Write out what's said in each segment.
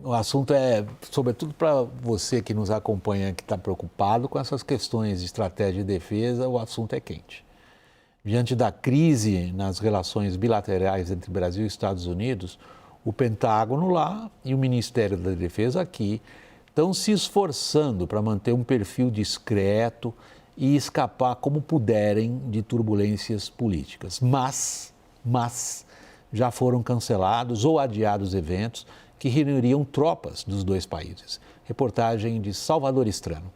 o assunto é, sobretudo para você que nos acompanha, que está preocupado com essas questões de estratégia de defesa, o assunto é quente. Diante da crise nas relações bilaterais entre Brasil e Estados Unidos, o Pentágono lá e o Ministério da Defesa aqui estão se esforçando para manter um perfil discreto e escapar como puderem de turbulências políticas. Mas já foram cancelados ou adiados eventos que reuniriam tropas dos dois países. Reportagem de Salvador Estrano.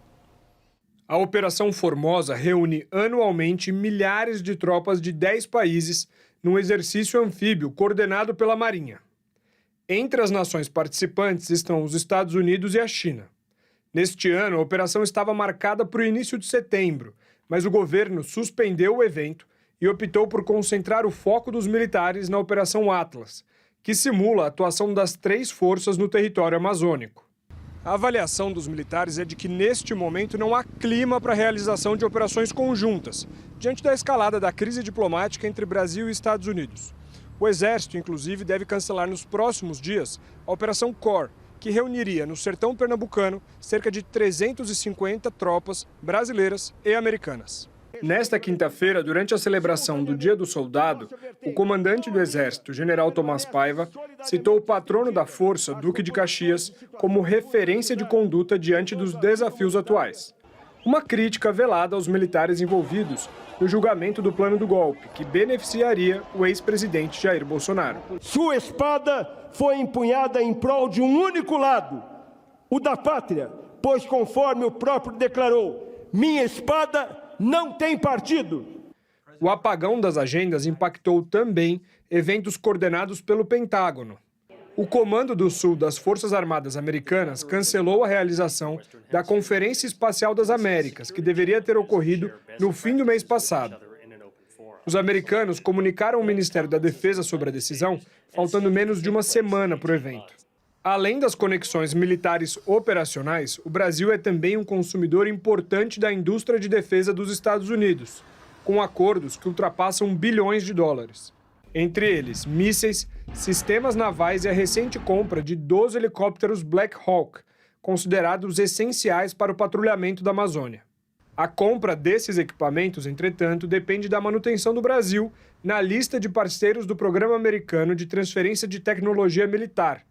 A Operação Formosa reúne anualmente milhares de tropas de 10 países num exercício anfíbio coordenado pela Marinha. Entre as nações participantes estão os Estados Unidos e a China. Neste ano, a operação estava marcada para o início de setembro, mas o governo suspendeu o evento e optou por concentrar o foco dos militares na Operação Atlas, que simula a atuação das 3 forças no território amazônico. A avaliação dos militares é de que, neste momento, não há clima para a realização de operações conjuntas, diante da escalada da crise diplomática entre Brasil e Estados Unidos. O Exército, inclusive, deve cancelar nos próximos dias a Operação Core, que reuniria no sertão pernambucano cerca de 350 tropas brasileiras e americanas. Nesta quinta-feira, durante a celebração do Dia do Soldado, o comandante do Exército, General Tomás Paiva, citou o patrono da Força, Duque de Caxias, como referência de conduta diante dos desafios atuais. Uma crítica velada aos militares envolvidos no julgamento do plano do golpe, que beneficiaria o ex-presidente Jair Bolsonaro. Sua espada foi empunhada em prol de um único lado, o da pátria, pois, conforme o próprio declarou, minha espada não tem partido. O apagão das agendas impactou também eventos coordenados pelo Pentágono. O Comando do Sul das Forças Armadas Americanas cancelou a realização da Conferência Espacial das Américas, que deveria ter ocorrido no fim do mês passado. Os americanos comunicaram ao Ministério da Defesa sobre a decisão, faltando menos de uma semana para o evento. Além das conexões militares operacionais, o Brasil é também um consumidor importante da indústria de defesa dos Estados Unidos, com acordos que ultrapassam bilhões de dólares. Entre eles, mísseis, sistemas navais e a recente compra de 12 helicópteros Black Hawk, considerados essenciais para o patrulhamento da Amazônia. A compra desses equipamentos, entretanto, depende da manutenção do Brasil na lista de parceiros do Programa Americano de Transferência de Tecnologia Militar,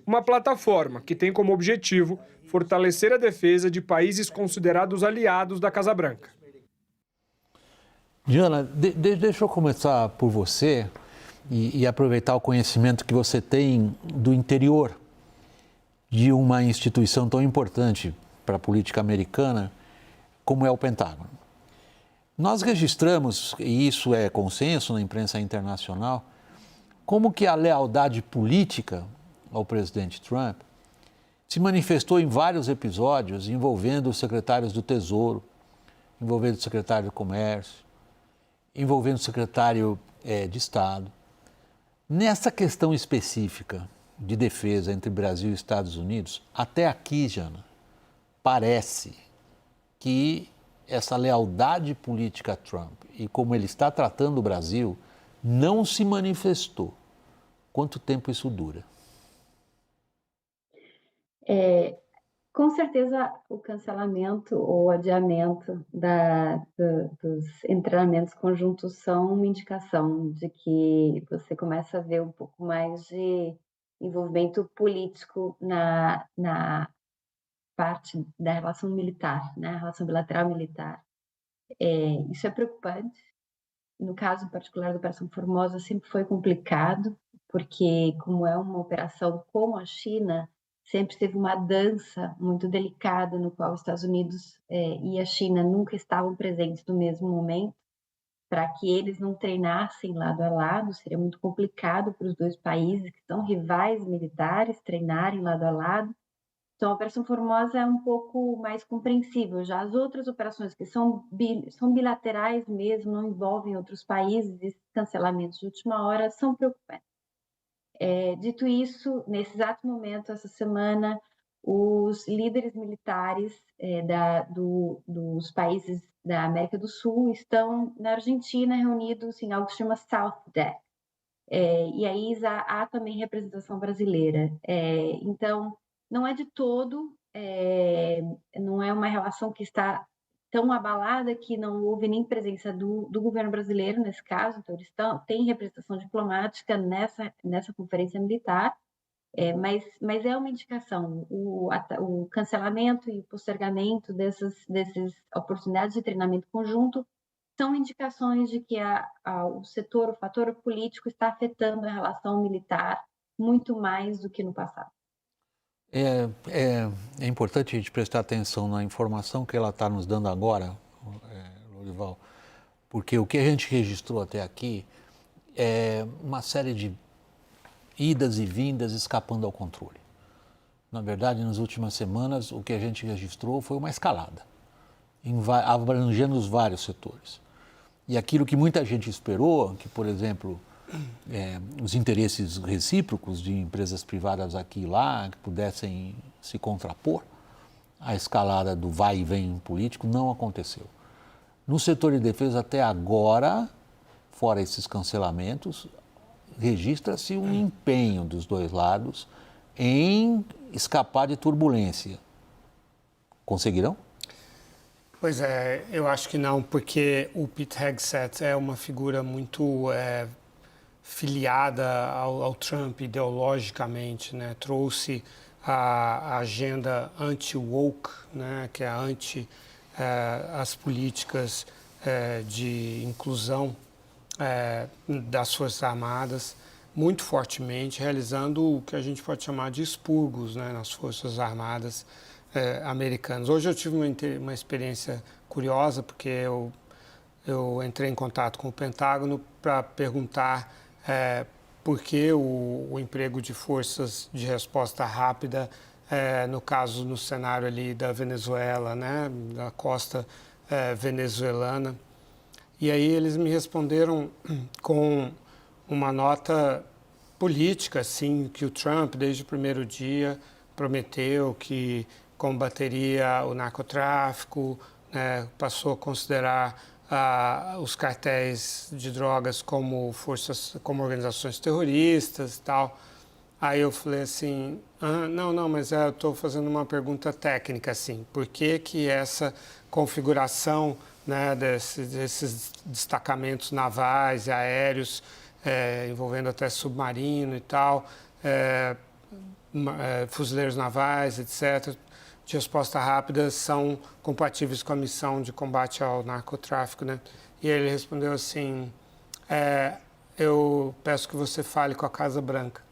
uma plataforma que tem como objetivo fortalecer a defesa de países considerados aliados da Casa Branca. Diana, deixa eu começar por você e aproveitar o conhecimento que você tem do interior de uma instituição tão importante para a política americana como é o Pentágono. Nós registramos, e isso é consenso na imprensa internacional, como que a lealdade política ao presidente Trump se manifestou em vários episódios envolvendo os secretários do Tesouro, envolvendo o secretário do Comércio, envolvendo o secretário de Estado. Nessa questão específica de defesa entre Brasil e Estados Unidos, até aqui, Jana, parece que essa lealdade política a Trump e como ele está tratando o Brasil não se manifestou. Quanto tempo isso dura? Com certeza, o cancelamento ou adiamento dos treinamentos conjuntos são uma indicação de que você começa a ver um pouco mais de envolvimento político na parte da relação militar, né? A relação bilateral militar. Isso é preocupante. No caso em particular da Operação Formosa, sempre foi complicado, porque como é uma operação com a China, sempre teve uma dança muito delicada no qual os Estados Unidos e a China nunca estavam presentes no mesmo momento, para que eles não treinassem lado a lado. Seria muito complicado para os dois países, que são rivais militares, treinarem lado a lado. Então, a Operação Formosa é um pouco mais compreensível. Já as outras operações que são bilaterais mesmo, não envolvem outros países, e cancelamentos de última hora são preocupantes. Dito isso, nesse exato momento, essa semana, os líderes militares dos países da América do Sul estão na Argentina reunidos em algo que se chama South Deck. E aí há também representação brasileira. Então, não é de todo, não é uma relação que está tão abalada que não houve nem presença do governo brasileiro nesse caso, então eles têm representação diplomática nessa conferência militar, mas é uma indicação, o cancelamento e o postergamento dessas oportunidades de treinamento conjunto são indicações de que o fator político está afetando a relação militar muito mais do que no passado. É importante a gente prestar atenção na informação que ela está nos dando agora, Lorival, porque o que a gente registrou até aqui é uma série de idas e vindas escapando ao controle. Na verdade, nas últimas semanas, o que a gente registrou foi uma escalada, abrangendo os vários setores. E aquilo que muita gente esperou, que, por exemplo, os interesses recíprocos de empresas privadas aqui e lá, que pudessem se contrapor, a escalada do vai e vem político não aconteceu. No setor de defesa, até agora, fora esses cancelamentos, registra-se um empenho dos dois lados em escapar de turbulência. Conseguirão? Pois é, eu acho que não, porque o Pete Hegseth é uma figura muito filiada ao Trump ideologicamente, né? Trouxe a agenda anti-woke, né? Que é anti as políticas de inclusão das Forças Armadas muito fortemente, realizando o que a gente pode chamar de expurgos, né? Nas Forças Armadas americanas. Hoje eu tive uma experiência curiosa, porque eu entrei em contato com o Pentágono para perguntar por que o emprego de forças de resposta rápida, no caso, no cenário ali da Venezuela, né, da costa venezuelana. E aí eles me responderam com uma nota política, assim, que o Trump, desde o primeiro dia, prometeu que combateria o narcotráfico, né, passou a considerar os cartéis de drogas como organizações terroristas e tal. Aí eu falei assim, não, mas eu estou fazendo uma pergunta técnica, assim, por que essa configuração, né, desses destacamentos navais e aéreos, envolvendo até submarino e tal, fuzileiros navais, etc., de resposta rápida, são compatíveis com a missão de combate ao narcotráfico, né? E ele respondeu assim, eu peço que você fale com a Casa Branca.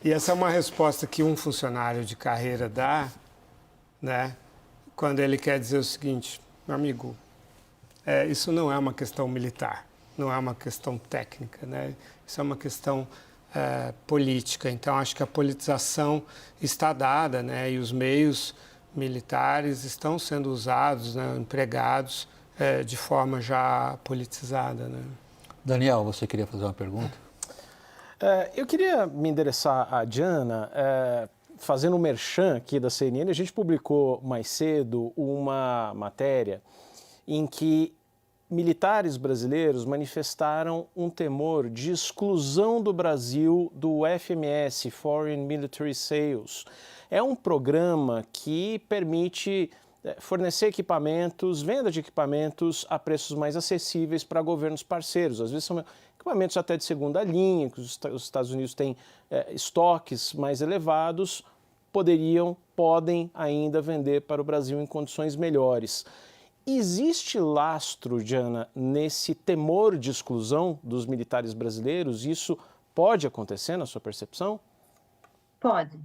E essa é uma resposta que um funcionário de carreira dá, né? Quando ele quer dizer o seguinte, meu amigo, isso não é uma questão militar, não é uma questão técnica, né? Isso é uma questão política. Então, acho que a politização está dada, né? E os meios militares estão sendo usados, né? Empregados de forma já politizada, né? Daniel, você queria fazer uma pergunta? Eu queria me endereçar à Diana, fazendo um merchan aqui da CNN. A gente publicou mais cedo uma matéria em que militares brasileiros manifestaram um temor de exclusão do Brasil do FMS, Foreign Military Sales. É um programa que permite fornecer equipamentos, venda de equipamentos a preços mais acessíveis para governos parceiros. Às vezes são equipamentos até de segunda linha, que os Estados Unidos têm estoques mais elevados, podem ainda vender para o Brasil em condições melhores. Existe lastro, Diana, nesse temor de exclusão dos militares brasileiros? Isso pode acontecer, na sua percepção? Pode.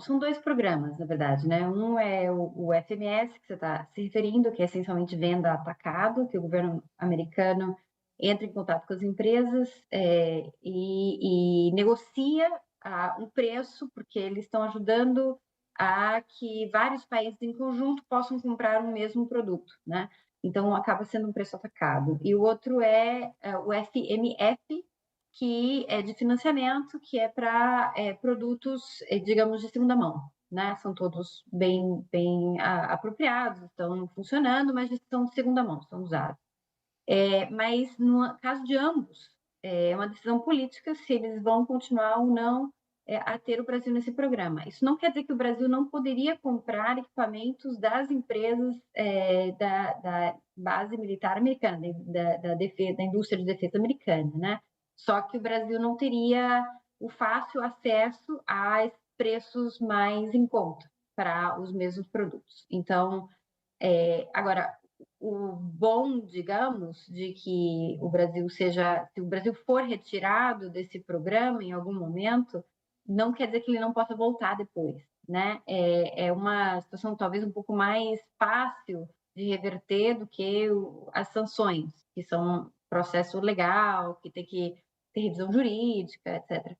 São dois programas, na verdade, né? Um é o FMS, que você está se referindo, que é essencialmente venda atacado, que o governo americano entra em contato com as empresas e negocia um preço, porque eles estão ajudando a que vários países em conjunto possam comprar o mesmo produto, né? Então, acaba sendo um preço atacado. E o outro é o FMF, que é de financiamento, que é para produtos, digamos, de segunda mão, né? São todos bem apropriados, estão funcionando, mas são de segunda mão, são usados. Mas no caso de ambos, é uma decisão política se eles vão continuar ou não a ter o Brasil nesse programa. Isso não quer dizer que o Brasil não poderia comprar equipamentos das empresas da base militar americana, da indústria de defesa americana, né? Só que o Brasil não teria o fácil acesso a preços mais em conta para os mesmos produtos. Então, agora, o bom, digamos, de que o Brasil se o Brasil for retirado desse programa em algum momento, não quer dizer que ele não possa voltar depois, né? É uma situação talvez um pouco mais fácil de reverter do que as sanções, que são um processo legal, que tem que ter revisão jurídica, etc.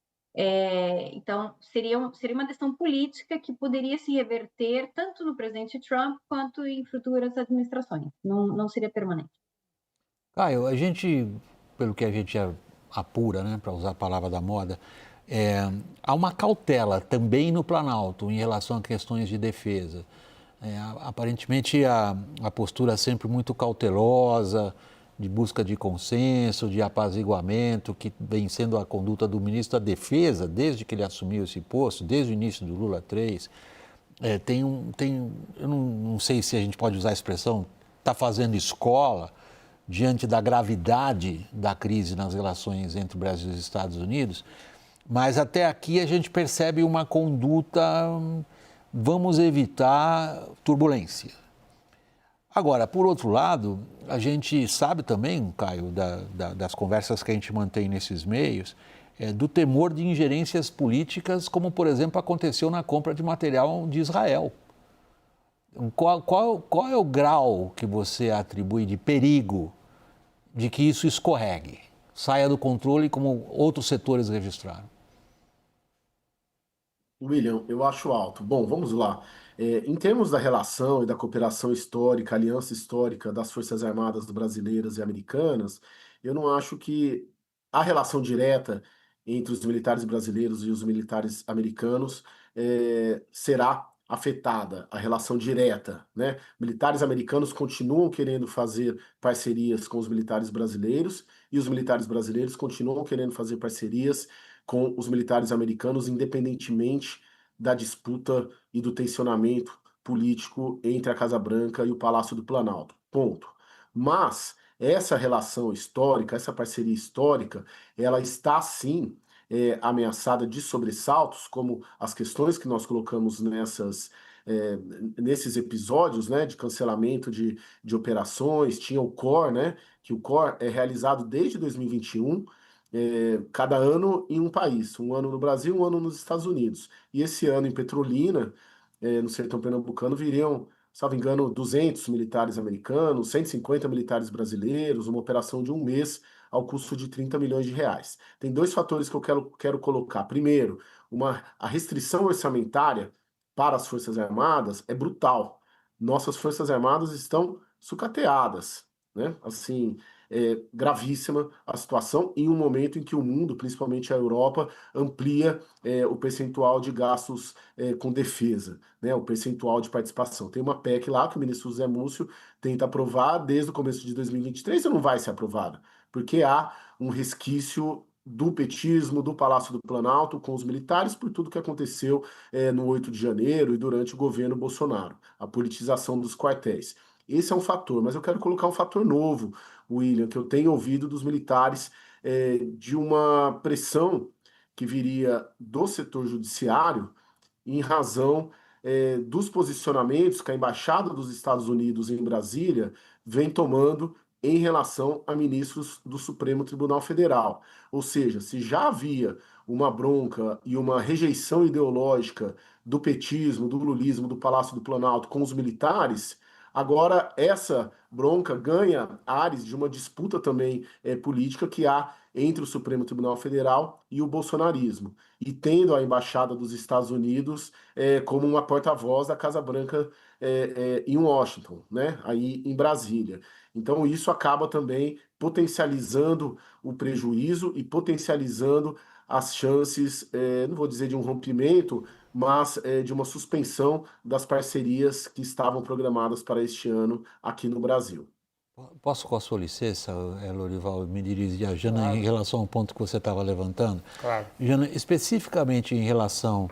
Então, seria uma decisão política que poderia se reverter tanto no presidente Trump quanto em futuras administrações. Não seria permanente. Caio, a gente, pelo que a gente apura, né, para usar a palavra da moda, há uma cautela também no Planalto em relação a questões de defesa. Aparentemente, a postura é sempre muito cautelosa, de busca de consenso, de apaziguamento, que vem sendo a conduta do ministro da Defesa desde que ele assumiu esse posto, desde o início do Lula 3. Eu não sei se a gente pode usar a expressão, está fazendo escola diante da gravidade da crise nas relações entre o Brasil e os Estados Unidos, mas até aqui a gente percebe uma conduta, vamos evitar turbulência. Agora, por outro lado, a gente sabe também, Caio, das conversas que a gente mantém nesses meios, do temor de ingerências políticas, como, por exemplo, aconteceu na compra de material de Israel. Qual é o grau que você atribui de perigo de que isso escorregue, saia do controle como outros setores registraram? William, eu acho alto. Bom, vamos lá. Em termos da relação e da cooperação histórica, aliança histórica das Forças Armadas brasileiras e americanas, eu não acho que a relação direta entre os militares brasileiros e os militares americanos será afetada, a relação direta, né? Militares americanos continuam querendo fazer parcerias com os militares brasileiros e os militares brasileiros continuam querendo fazer parcerias com os militares americanos, independentemente da disputa e do tensionamento político entre a Casa Branca e o Palácio do Planalto. Ponto. Mas essa relação histórica, essa parceria histórica, ela está sim ameaçada de sobressaltos, como as questões que nós colocamos nesses episódios, né, de cancelamento de operações. Tinha o COR, né, que o COR é realizado desde 2021, cada ano em um país, um ano no Brasil, um ano nos Estados Unidos. E esse ano em Petrolina, no sertão pernambucano, viriam, salvo engano, 200 militares americanos, 150 militares brasileiros, uma operação de um mês ao custo de 30 milhões de reais. Tem dois fatores que eu quero colocar. Primeiro, a restrição orçamentária para as Forças Armadas é brutal. Nossas Forças Armadas estão sucateadas, né? Assim, gravíssima a situação em um momento em que o mundo, principalmente a Europa, amplia o percentual de gastos com defesa, né, o percentual de participação. Tem uma PEC lá que o ministro José Múcio tenta aprovar desde o começo de 2023 e não vai ser aprovada, porque há um resquício do petismo, do Palácio do Planalto com os militares por tudo que aconteceu no 8 de janeiro e durante o governo Bolsonaro, a politização dos quartéis. Esse é um fator, mas eu quero colocar um fator novo, William, que eu tenho ouvido dos militares, de uma pressão que viria do setor judiciário em razão dos posicionamentos que a Embaixada dos Estados Unidos em Brasília vem tomando em relação a ministros do Supremo Tribunal Federal. Ou seja, se já havia uma bronca e uma rejeição ideológica do petismo, do lulismo, do Palácio do Planalto com os militares, agora essa bronca ganha ares de uma disputa também política que há entre o Supremo Tribunal Federal e o bolsonarismo, e tendo a Embaixada dos Estados Unidos como uma porta-voz da Casa Branca em Washington, né, aí em Brasília. Então isso acaba também potencializando o prejuízo e potencializando as chances, não vou dizer de um rompimento, mas de uma suspensão das parcerias que estavam programadas para este ano aqui no Brasil. Posso, com a sua licença, Lorival, me dirigir a Jana em relação ao ponto que você estava levantando? Claro. Jana, especificamente em relação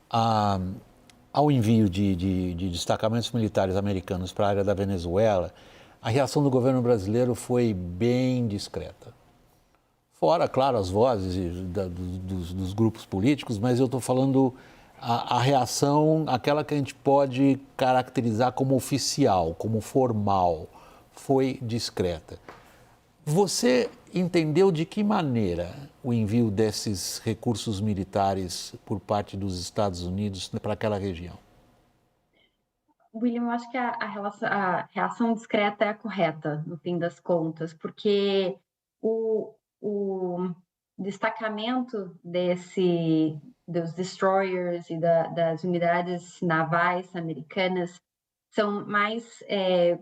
ao envio de destacamentos militares americanos para a área da Venezuela, a reação do governo brasileiro foi bem discreta. Fora, claro, as vozes dos grupos políticos, mas eu estou falando a reação, aquela que a gente pode caracterizar como oficial, como formal, foi discreta. Você entendeu de que maneira o envio desses recursos militares por parte dos Estados Unidos para aquela região? William, eu acho que a reação discreta é a correta, no fim das contas, porque o destacamento dos destroyers e das unidades navais americanas são mais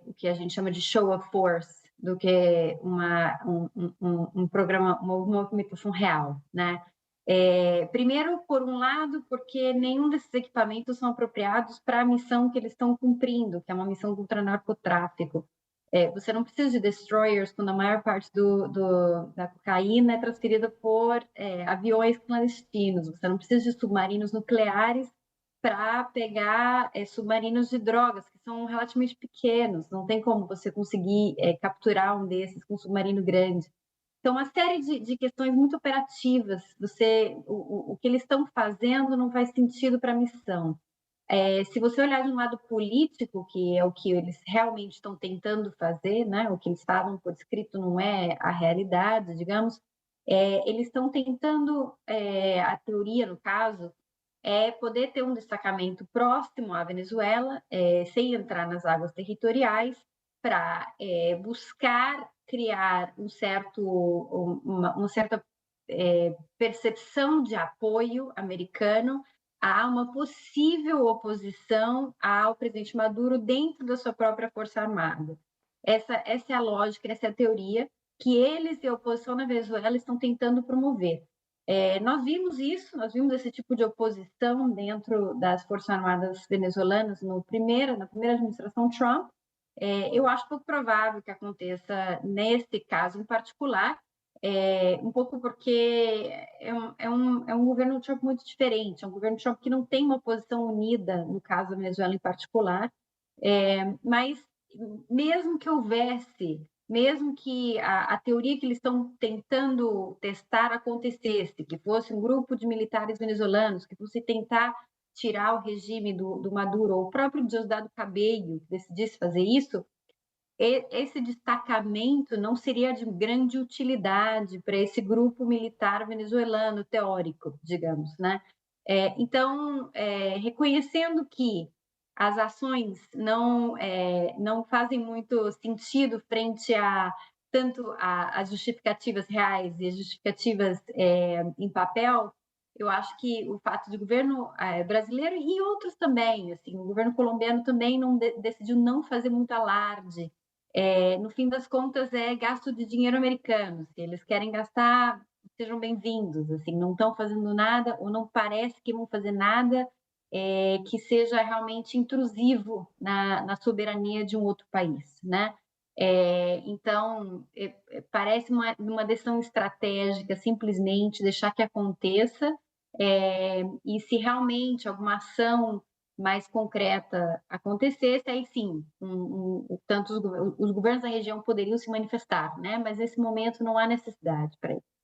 o que a gente chama de show of force do que um programa, uma movimentação real, né? Primeiro, por um lado, porque nenhum desses equipamentos são apropriados para a missão que eles estão cumprindo, que é uma missão contra narcotráfico. Você não precisa de destroyers quando a maior parte da cocaína é transferida por aviões clandestinos. Você não precisa de submarinos nucleares para pegar submarinos de drogas, que são relativamente pequenos. Não tem como você conseguir capturar um desses com um submarino grande. Então, uma série de questões muito operativas. O que eles estão fazendo não faz sentido para a missão. Se você olhar de um lado político, que é o que eles realmente estão tentando fazer, né? O que eles falam por escrito não é a realidade, digamos, eles estão tentando, a teoria, no caso, é poder ter um destacamento próximo à Venezuela, sem entrar nas águas territoriais, para buscar criar uma certa percepção de apoio americano a uma possível oposição ao presidente Maduro dentro da sua própria força armada. Essa é a lógica, essa é a teoria que eles e a oposição na Venezuela estão tentando promover. Nós vimos esse tipo de oposição dentro das Forças Armadas venezuelanas na primeira administração Trump. Eu acho pouco provável que aconteça nesse caso em particular, um pouco porque é um governo Trump muito diferente, é um governo Trump que não tem uma posição unida, no caso da Venezuela em particular, mas mesmo que houvesse, mesmo que a teoria que eles estão tentando testar acontecesse, que fosse um grupo de militares venezuelanos que fosse tentar tirar o regime do Maduro, ou o próprio Diosdado Cabello decidisse fazer isso, esse destacamento não seria de grande utilidade para esse grupo militar venezuelano teórico, digamos, né? Então, reconhecendo que as ações não fazem muito sentido frente a tanto as justificativas reais e as justificativas em papel, eu acho que o fato de o governo brasileiro e outros também, assim, o governo colombiano também decidiu não fazer muito alarde. No fim das contas, é gasto de dinheiro americano. Se eles querem gastar, sejam bem-vindos. Assim, não estão fazendo nada ou não parece que vão fazer nada que seja realmente intrusivo na soberania de um outro país, né? Então, parece uma decisão estratégica simplesmente deixar que aconteça, e se realmente alguma ação mais concreta acontecesse, aí sim, tanto os governos da região poderiam se manifestar, né? Mas nesse momento não há necessidade para isso.